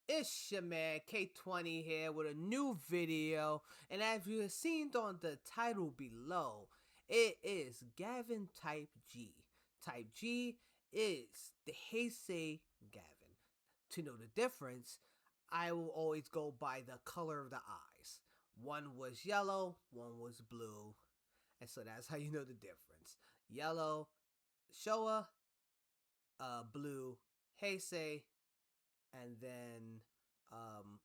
It's your man K20 here with a new video, and as you have seen on the title below, it is Gavan Type G. Type G is the Heisei Gavan. To know the difference, I will always go by the color of the eyes. One was yellow, one was blue, and so that's how you know the difference. Yellow, Showa, blue, Heisei, and then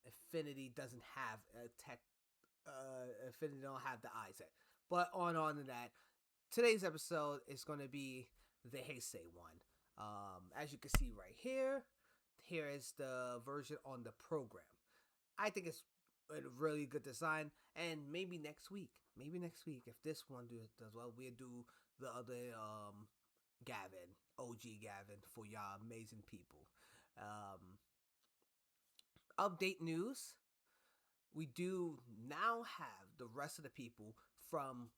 Infinity doesn't have a tech. Infinity don't have the eyes yet. But on to that. Today's episode is going to be the Heisei one. As you can see right here, here is the version on the program. I think it's a really good design, and maybe next week, if this one does well, we'll do the other Gavan, OG Gavan for y'all amazing people. Um, Update news, we do now have the rest of the people from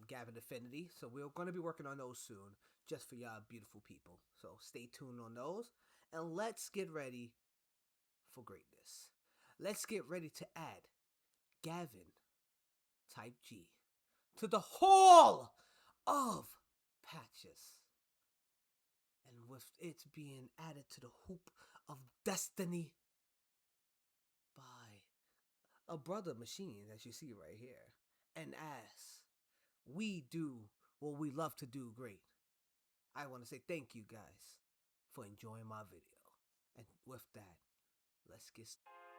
Gavin Affinity. So we're going to be working on those soon just for y'all beautiful people. So stay tuned on those. And let's get ready for greatness. Let's get ready to add Gavin Type G to the hall of patches. And with it being added to the hoop of destiny by a brother machine, as you see right here. And as we do what we love to do great, I want to say thank you guys for enjoying my video. And with that, let's get started.